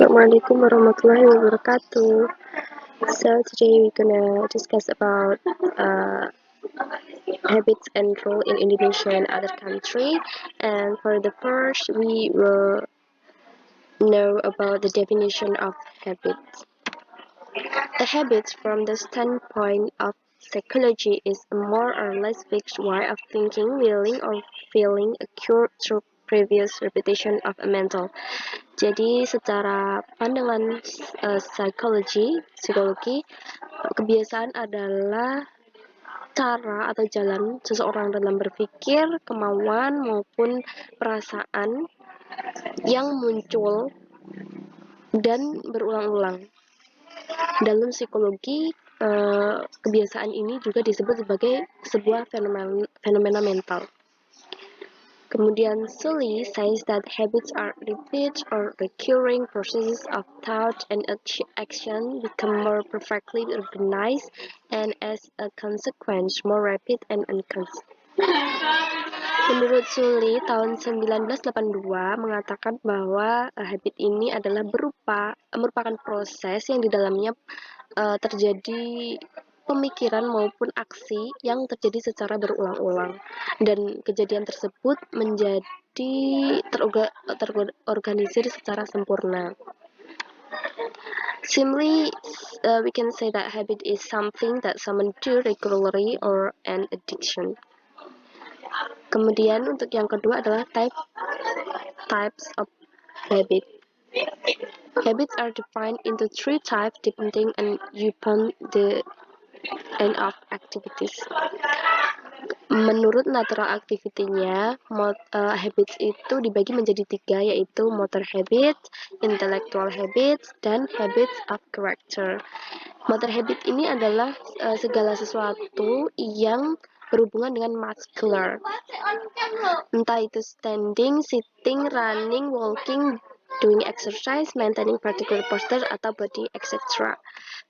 Assalamualaikum warahmatullahi wabarakatuh. So today we're gonna discuss about habits and role in Indonesia and other country. And for the first, we will know about the definition of habits. A habit, from the standpoint of psychology, is a more or less fixed way of thinking, willing, or feeling occurred through previous repetition of a mental. Jadi secara pandangan psikologi, kebiasaan adalah cara atau jalan seseorang dalam berpikir, kemauan maupun perasaan yang muncul dan berulang-ulang. Dalam psikologi, kebiasaan ini juga disebut sebagai sebuah fenomena mental. Kemudian Sully says that habits are repeat or recurring processes of thought and action become more perfectly organized and as a consequence more rapid and unconscious. Menurut Sully, tahun 1982 mengatakan bahwa habit ini adalah merupakan proses yang di dalamnya terjadi pemikiran maupun aksi yang terjadi secara berulang-ulang, dan kejadian tersebut menjadi terorganisir secara sempurna. Simply, we can say that habit is something that someone do regularly or an addiction. Kemudian untuk yang kedua adalah types of habit. Habits are defined into three types depending upon the end of activities. Menurut natural activity-nya, habits itu dibagi menjadi tiga, yaitu motor habits, intellectual habits, dan habits of character. Motor habit ini adalah segala sesuatu yang berhubungan dengan muscular, entah itu standing, sitting, running, walking, doing exercise, maintaining particular posture, atau body, etc.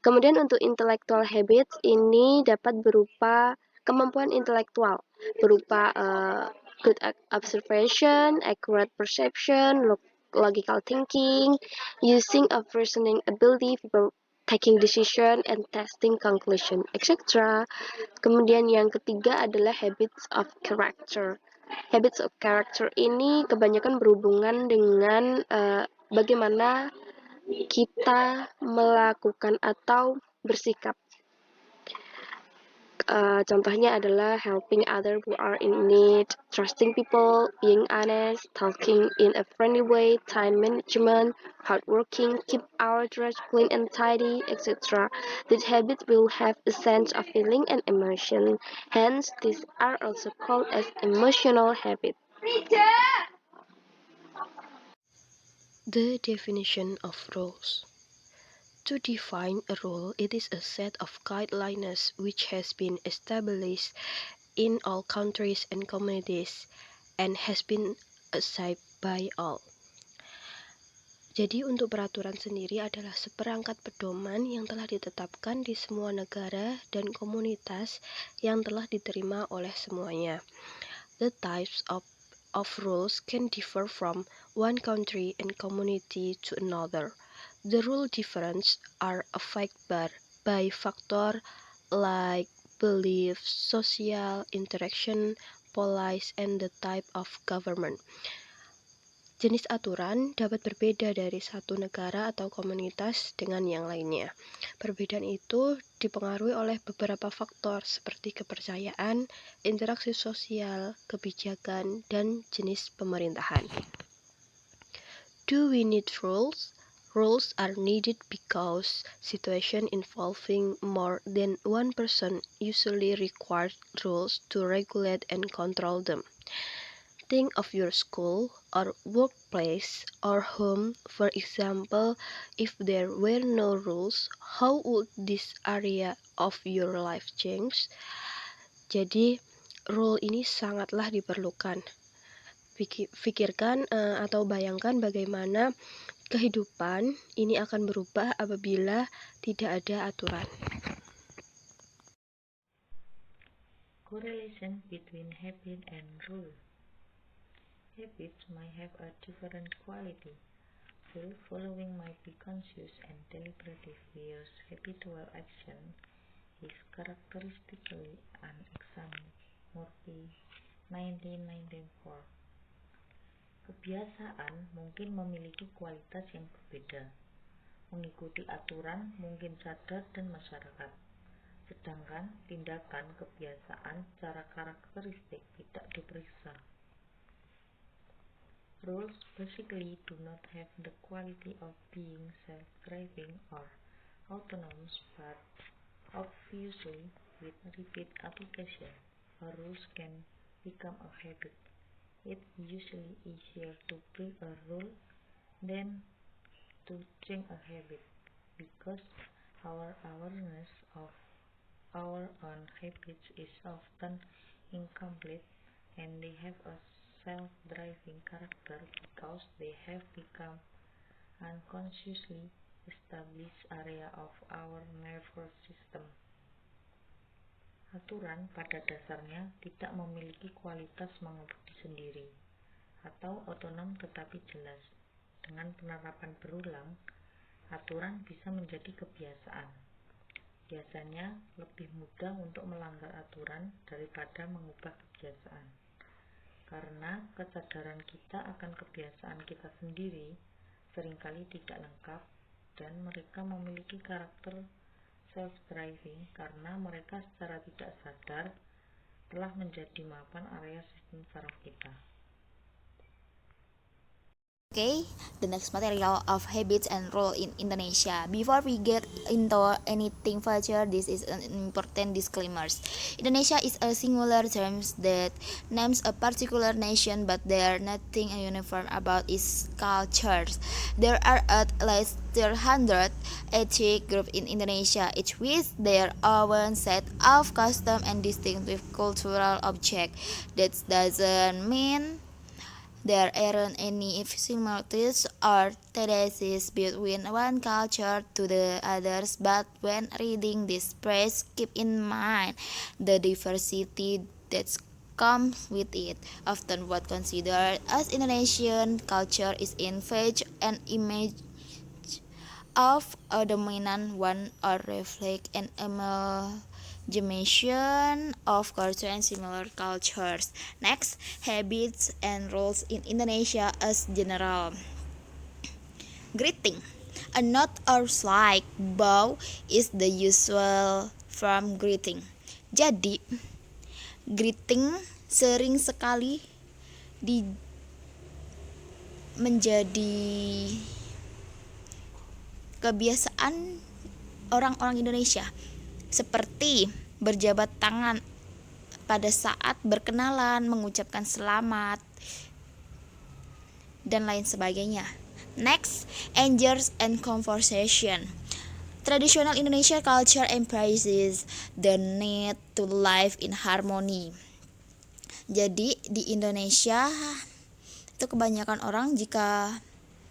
Kemudian untuk intellectual habits ini dapat berupa kemampuan intelektual, berupa good observation, accurate perception, logical thinking, using of reasoning ability, taking decision, and testing conclusion, etc. Kemudian yang ketiga adalah habits of character. Habits of character ini kebanyakan berhubungan dengan bagaimana kita melakukan atau bersikap. Contohnya adalah helping others who are in need, trusting people, being honest, talking in a friendly way, time management, hardworking, keep our dress clean and tidy, etc. These habits will have a sense of feeling and emotion. Hence, these are also called as emotional habits. The definition of rules. To define a rule, it is a set of guidelines which has been established in all countries and communities and has been accepted by all. Jadi untuk peraturan sendiri adalah seperangkat pedoman yang telah ditetapkan di semua negara dan komunitas yang telah diterima oleh semuanya. The types of rules can differ from one country and community to another. The rule differences are affected by factors like belief, social interaction, policy, and the type of government. Jenis aturan dapat berbeda dari satu negara atau komunitas dengan yang lainnya. Perbedaan itu dipengaruhi oleh beberapa faktor seperti kepercayaan, interaksi sosial, kebijakan, dan jenis pemerintahan. Do we need rules? Rules are needed because situations involving more than one person usually require rules to regulate and control them. Think of your school or workplace or home, for example. If there were no rules, how would this area of your life change? Jadi, rule ini sangatlah diperlukan. Pikirkan atau bayangkan bagaimana kehidupan ini akan berubah apabila tidak ada aturan. Correlation between habit and rule. Habits may have a different quality. While following might be conscious and deliberative, Weir's habitual action is characteristically unexamined. Murphy, 1994. Kebiasaan mungkin memiliki kualitas yang berbeda. Mengikuti aturan mungkin sadar dan masyarakat, sedangkan tindakan kebiasaan secara karakteristik tidak diperiksa. Rules basically do not have the quality of being self-driving or autonomous, but obviously with repeat application, a rules can become a habit. It's usually easier to break a rule than to change a habit, because our awareness of our own habits is often incomplete, and they have a self-driving character because they have become unconsciously established area of our nervous system. Aturan pada dasarnya tidak memiliki kualitas mengemudi sendiri atau otonom, tetapi jelas. Dengan penerapan berulang, aturan bisa menjadi kebiasaan. Biasanya lebih mudah untuk melanggar aturan daripada mengubah kebiasaan, karena kesadaran kita akan kebiasaan kita sendiri seringkali tidak lengkap, dan mereka memiliki karakter self-driving karena mereka secara tidak sadar telah menjadi mapan area sistem saraf kita. Okay, the next material of habits and rule in Indonesia. Before we get into anything further, this is an important disclaimer. Indonesia is a singular term that names a particular nation, but there nothing uniform about its cultures. There are at least 300 ethnic groups in Indonesia, each with their own set of customs and distinctive cultural objects. That doesn't mean there aren't any similarities or tendencies between one culture to the others, but when reading this phrase, keep in mind the diversity that comes with it. Often what considered as Indonesian culture is in fact an image of a dominant one or reflect an amalgamation of culture and similar cultures. Next, habits and rules in Indonesia as general. Greeting. A nod or slight bow is the usual form greeting. Jadi, greeting sering sekali menjadi kebiasaan orang-orang Indonesia, seperti berjabat tangan pada saat berkenalan, mengucapkan selamat, dan lain sebagainya. Next, angels and conversation. Traditional Indonesian culture emphasizes the need to live in harmony. Jadi di Indonesia itu kebanyakan orang jika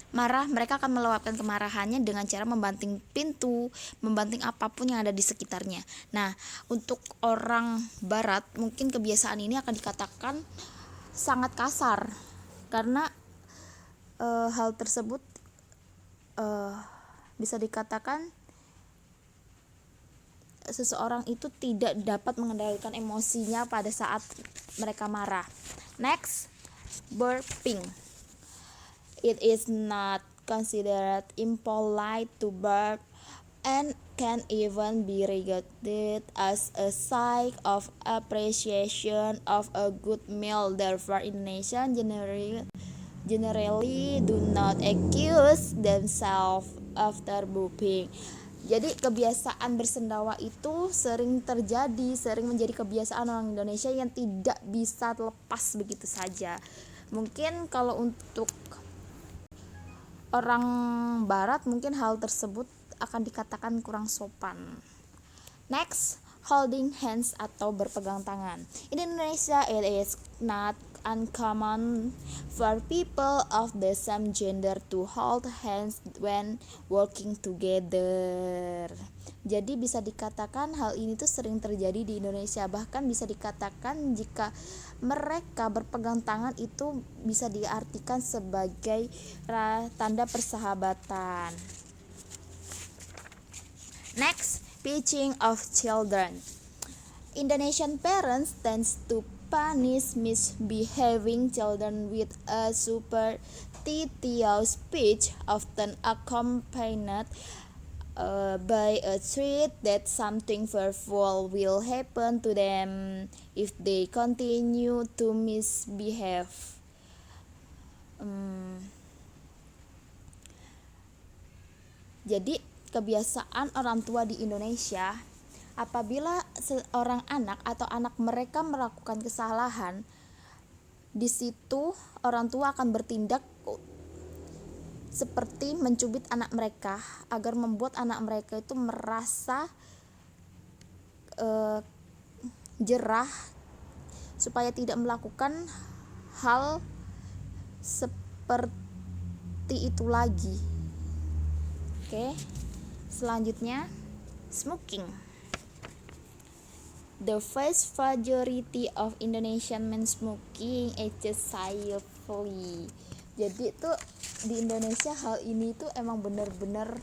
marah, mereka akan meluapkan kemarahannya dengan cara membanting pintu, membanting apapun yang ada di sekitarnya. Nah, untuk orang barat mungkin kebiasaan ini akan dikatakan sangat kasar, karena hal tersebut bisa dikatakan seseorang itu tidak dapat mengendalikan emosinya pada saat mereka marah. Next, burping. It is not considered impolite to burp and can even be regarded as a sign of appreciation of a good meal. Therefore, Indonesians generally do not accuse themselves after burping. Jadi kebiasaan bersendawa itu sering menjadi kebiasaan orang Indonesia yang tidak bisa lepas begitu saja. Mungkin kalau untuk orang barat mungkin hal tersebut akan dikatakan kurang sopan. Next, holding hands atau berpegang tangan. In Indonesia, it is not uncommon for people of the same gender to hold hands when walking together. Jadi bisa dikatakan hal ini tuh sering terjadi di Indonesia. Bahkan bisa dikatakan jika mereka berpegang tangan itu bisa diartikan sebagai tanda persahabatan. Next, pitching of children. Indonesian parents tends to punish misbehaving children with a superstitious speech, often accompanied by a threat that something fearful will happen to them if they continue to misbehave. Jadi kebiasaan orang tua di Indonesia, apabila seorang anak atau anak mereka melakukan kesalahan, di situ orang tua akan bertindak seperti mencubit anak mereka agar membuat anak mereka itu merasa jerah supaya tidak melakukan hal seperti itu lagi. Oke. Selanjutnya, smoking. The vast majority of Indonesian men smoking excessively. Jadi itu di Indonesia hal ini tuh emang benar-benar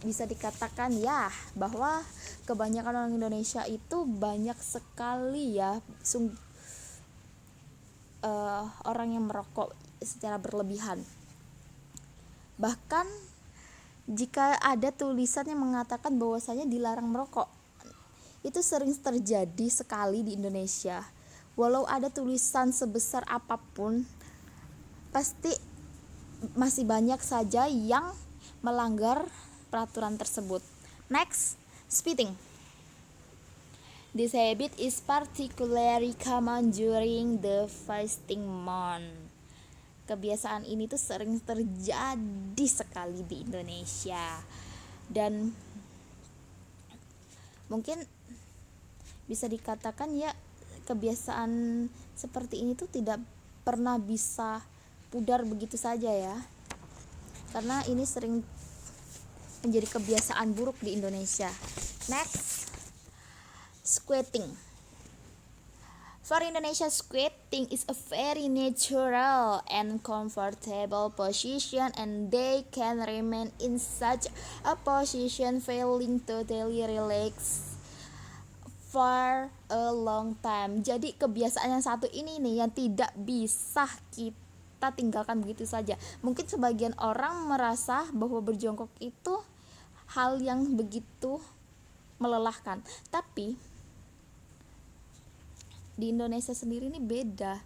bisa dikatakan ya bahwa kebanyakan orang Indonesia itu banyak sekali ya orang yang merokok secara berlebihan. Bahkan jika ada tulisan yang mengatakan bahwasanya dilarang merokok, itu sering terjadi sekali di Indonesia. Walau ada tulisan sebesar apapun, pasti masih banyak saja yang melanggar peraturan tersebut. Next, spitting. This habit is particularly common during the fasting month. Kebiasaan ini tuh sering terjadi sekali di Indonesia, dan mungkin bisa dikatakan ya kebiasaan seperti ini tuh tidak pernah bisa pudar begitu saja ya, karena ini sering menjadi kebiasaan buruk di Indonesia. Next, squatting. For Indonesia, squatting is a very natural and comfortable position, and they can remain in such a position feeling totally relaxed for a long time. Jadi kebiasaan yang satu ini nih yang tidak bisa kita tinggalkan begitu saja. Mungkin sebagian orang merasa bahwa berjongkok itu hal yang begitu melelahkan, tapi di Indonesia sendiri ini beda.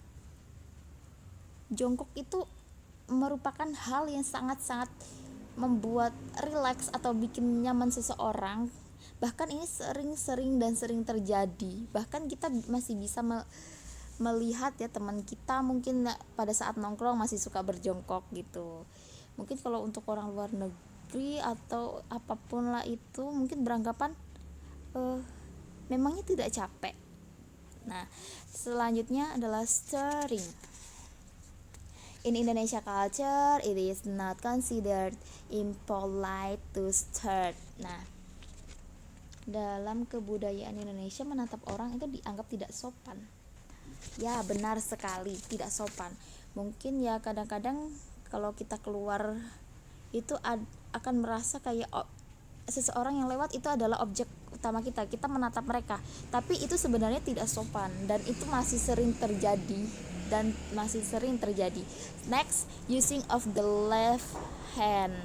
Jongkok itu merupakan hal yang sangat-sangat membuat rileks atau bikin nyaman seseorang. Bahkan ini sering terjadi. Bahkan kita masih bisa melihat ya teman kita mungkin pada saat nongkrong masih suka berjongkok gitu. Mungkin kalau untuk orang luar negeri atau apapun lah itu mungkin beranggapan memangnya tidak capek. Nah, selanjutnya adalah stirring. In Indonesia culture, it is not considered impolite to stir. Nah, dalam kebudayaan Indonesia menatap orang itu dianggap tidak sopan. Ya, benar sekali, tidak sopan. Mungkin ya kadang-kadang kalau kita keluar itu akan merasa kayak seseorang yang lewat itu adalah objek utama kita menatap mereka, tapi itu sebenarnya tidak sopan dan itu masih sering terjadi. Next, using of the left hand.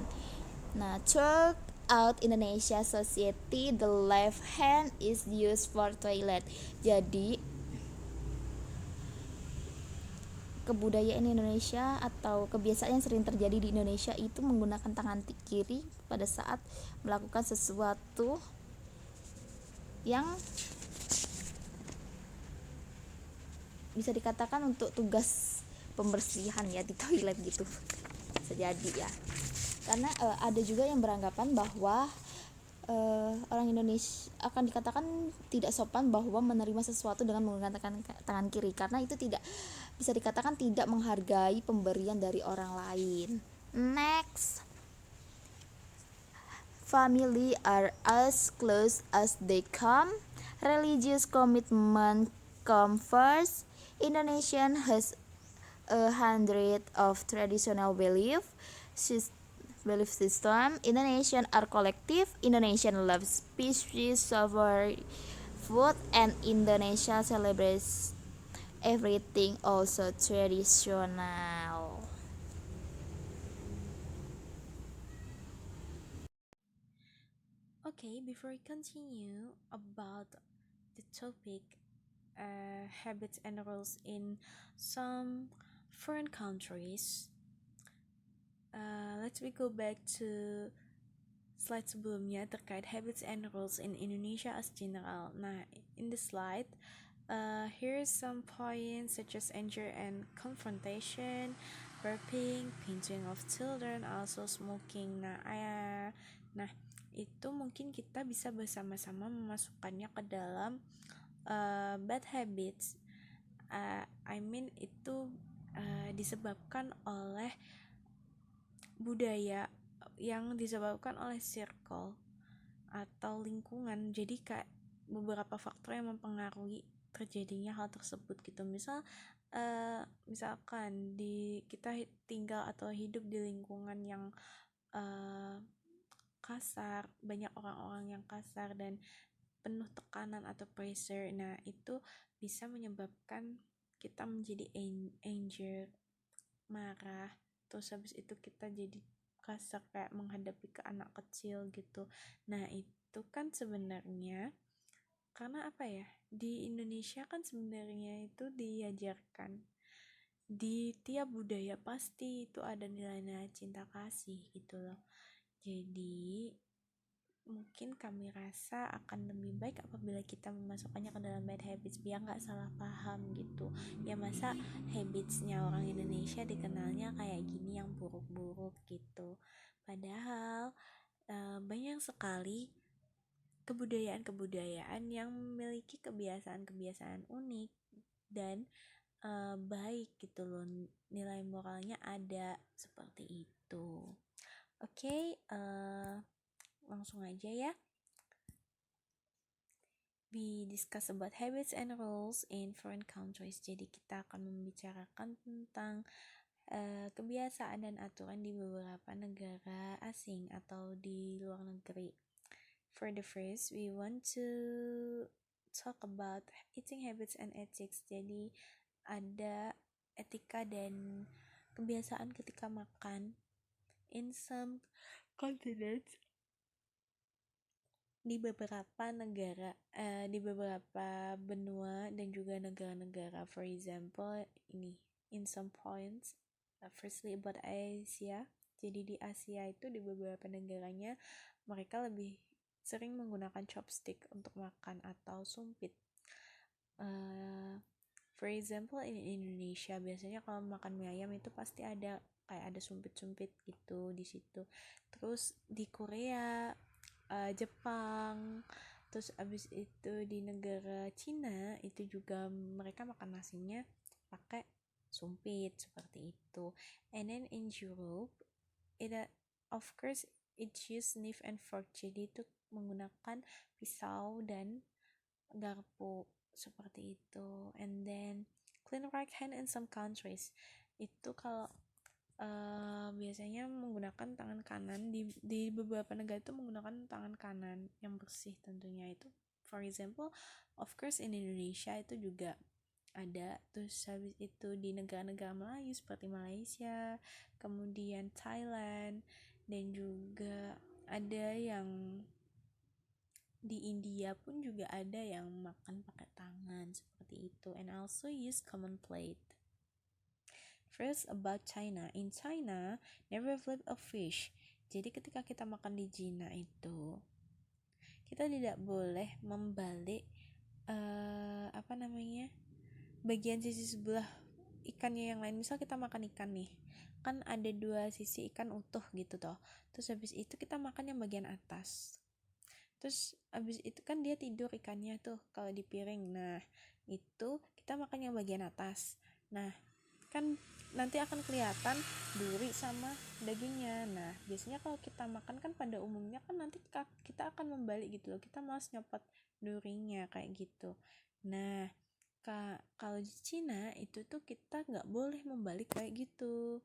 Nah, throughout Indonesia society, the left hand is used for toilet. Jadi kebudayaan Indonesia atau kebiasaan yang sering terjadi di Indonesia itu menggunakan tangan kiri pada saat melakukan sesuatu yang bisa dikatakan untuk tugas pembersihan ya di toilet gitu. Bisa jadi ya. Karena ada juga yang beranggapan bahwa orang Indonesia akan dikatakan tidak sopan bahwa menerima sesuatu dengan menggunakan tangan kiri, karena itu tidak bisa dikatakan tidak menghargai pemberian dari orang lain. Next, family are as close as they come. Religious commitment come first. Indonesia has 100 of traditional belief system. Indonesian are collective. Indonesian loves species, savory food, and Indonesia celebrates everything also traditional. Okay, before we continue about the topic habits and rules in some foreign countries, let's we go back to slide sebelumnya terkait habits and rules in Indonesia as general. Nah, in the slide, here is some points such as anger and confrontation, burping, pinching of children, also smoking. Nah, itu mungkin kita bisa bersama-sama memasukkannya ke dalam bad habits. I mean itu disebabkan oleh budaya yang disebabkan oleh circle atau lingkungan. Jadi kayak beberapa faktor yang mempengaruhi terjadinya hal tersebut gitu. Misalkan kita tinggal atau hidup di lingkungan yang kasar, banyak orang-orang yang kasar dan penuh tekanan atau pressure. Nah, itu bisa menyebabkan kita menjadi anger, marah, terus habis itu kita jadi kasar kayak menghadapi ke anak kecil gitu. Nah, itu kan sebenarnya karena apa ya, di Indonesia kan sebenarnya itu diajarkan di tiap budaya pasti itu ada nilai-nilai cinta kasih gitu loh. Jadi mungkin kami rasa akan lebih baik apabila kita memasukkannya ke dalam bad habits biar nggak salah paham gitu. Ya masa habitsnya orang Indonesia dikenalnya kayak gini yang buruk-buruk gitu. Padahal banyak sekali kebudayaan-kebudayaan yang memiliki kebiasaan-kebiasaan unik dan baik gitu loh, nilai moralnya ada seperti itu. Oke, langsung aja ya. We discuss about habits and rules in foreign countries. Jadi kita akan membicarakan tentang kebiasaan dan aturan di beberapa negara asing atau di luar negeri. For the first, we want to talk about eating habits and ethics. Jadi ada etika dan kebiasaan ketika makan in some continents, di beberapa negara, di beberapa benua dan juga negara-negara. For example, ini in some points, firstly about Asia. Jadi di Asia itu di beberapa negaranya mereka lebih sering menggunakan chopstick untuk makan atau sumpit. For example, in Indonesia biasanya kalau makan mie ayam itu pasti ada kayak ada sumpit-sumpit gitu di situ. Terus di Korea, Jepang, terus abis itu di negara Cina itu juga mereka makan nasinya pakai sumpit seperti itu. And then in Europe, of course it use knife and fork, jadi itu menggunakan pisau dan garpu seperti itu. And then clean right hand in some countries, itu kalau biasanya menggunakan tangan kanan, di beberapa negara itu menggunakan tangan kanan yang bersih tentunya itu. For example, of course in Indonesia itu juga ada. Terus habis itu di negara-negara Melayu seperti Malaysia, kemudian Thailand, dan juga ada yang di India pun juga ada yang makan pakai tangan seperti itu. And also use common plate. First about China. In China, never flip a fish. Jadi ketika kita makan di Cina itu, kita tidak boleh membalik bagian sisi sebelah ikannya yang lain. Misal kita makan ikan nih, kan ada dua sisi ikan utuh gitu toh. Terus habis itu kita makan yang bagian atas. Terus abis itu kan dia tidur ikannya tuh kalau di piring. Nah itu kita makan yang bagian atas. Nah kan nanti akan kelihatan duri sama dagingnya. Nah biasanya kalau kita makan kan pada umumnya kan nanti kita akan membalik gitu loh, kita malas nyopot durinya kayak gitu. Nah kalau di Cina itu tuh kita nggak boleh membalik kayak gitu.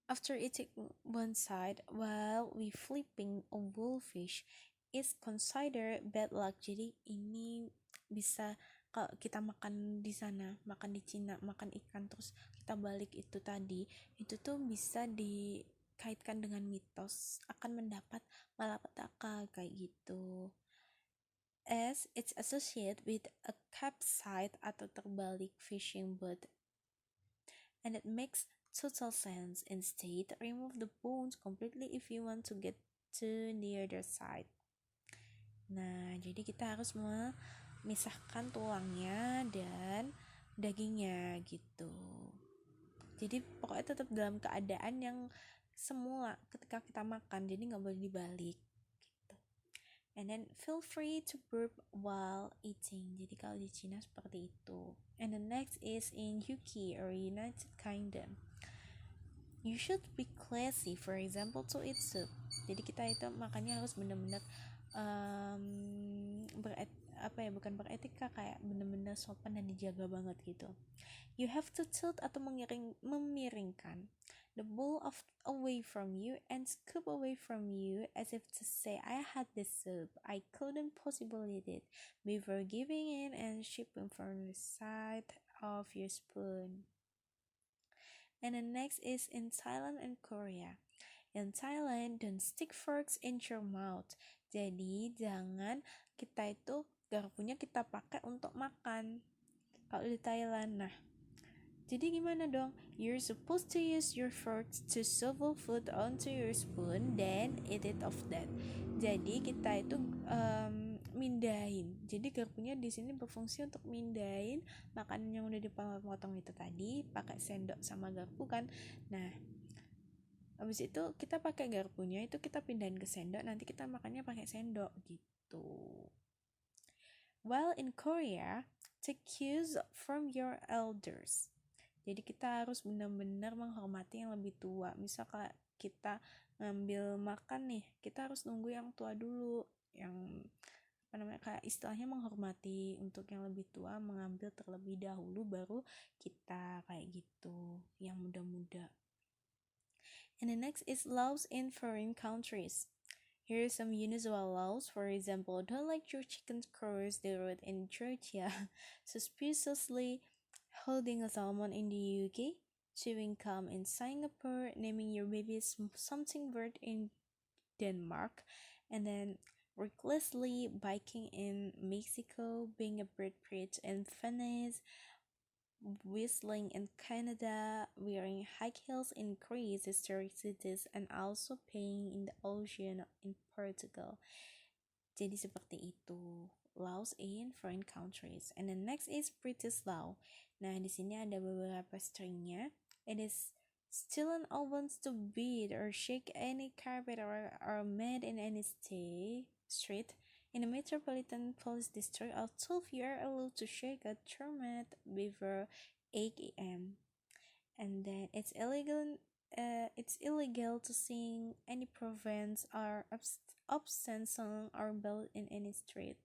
After eating one side while we flipping a wolfish is considered bad luck. Jadi ini bisa kalau kita makan di sana, makan di Cina, makan ikan terus kita balik itu tadi, itu tuh bisa dikaitkan dengan mitos akan mendapat malapetaka kayak gitu. As it's associated with a capsized atau terbalik fishing boat, and it makes total sense. Instead, remove the bones completely if you want to get to the other side. Nah, jadi kita harus memisahkan tulangnya dan dagingnya gitu. Jadi pokoknya tetap dalam keadaan yang semula ketika kita makan, jadi nggak boleh dibalik gitu. And then feel free to burp while eating. Jadi kalau di Cina seperti itu. And the next is in UK or United Kingdom. You should be classy, for example, to eat soup. Jadi kita itu makannya harus benar-benar bukan beretika, kayak benar-benar sopan dan dijaga banget gitu. You have to tilt atau memiringkan the bowl away from you and scoop away from you as if to say, I had this soup, I couldn't possibly eat it, before giving in and sipping from the side of your spoon. And the next is in Thailand and Korea. In Thailand, don't stick forks in your mouth. Jadi jangan kita itu garpunya kita pakai untuk makan. Kalau di Thailand, nah jadi gimana dong? You're supposed to use your forks to shovel food onto your spoon, then eat it off that. Jadi kita itu mindahin. Jadi garpunya di sini berfungsi untuk mindahin makanan yang udah dipotong itu tadi, pakai sendok sama garpu kan. Nah, habis itu kita pakai garpunya itu kita pindahin ke sendok, nanti kita makannya pakai sendok gitu. While in Korea, take cues from your elders. Jadi kita harus benar-benar menghormati yang lebih tua. Misal kayak kita ngambil makan nih, kita harus nunggu yang tua dulu, yang kayak istilahnya menghormati untuk yang lebih tua, mengambil terlebih dahulu baru kita kayak gitu, yang muda-muda. And the next is laws in foreign countries. Here are some unusual laws. For example, don't let your chicken cross the road in Georgia, suspiciously holding a salmon in the UK, chewing gum in Singapore, naming your baby something bird in Denmark, and then recklessly biking in Mexico, being a bird bridge in Venice, whistling in Canada, wearing high heels in Greece, historic cities, and also paying in the ocean in Portugal. Jadi seperti itu laws in foreign countries. And the next is British law. Nah, di sini ada beberapa stringnya. It is still an offense to beat or shake any carpet or mat in any street. In the Metropolitan Police District of 12, you are allowed to shake a doormat before 8 a.m. And then it's illegal to sing any province or obscene song or bell in any street.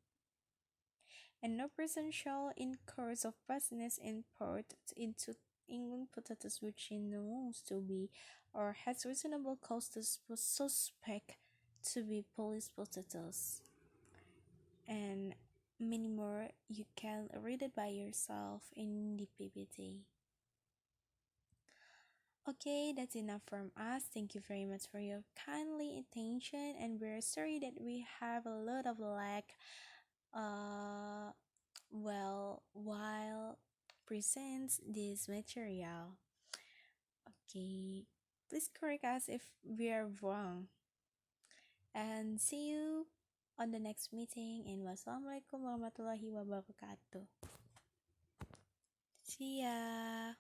And no person shall, in course of business, import into England potatoes which he knows to be or has reasonable cause to suspect to be police potatoes. And many more, you can read it by yourself in the PPT. Okay, that's enough from us. Thank you very much for your kindly attention, and we're sorry that we have a lot of lag while presents this material. Okay, please correct us if we are wrong, and see you on the next meeting, and wassalamualaikum warahmatullahi wabarakatuh. See ya.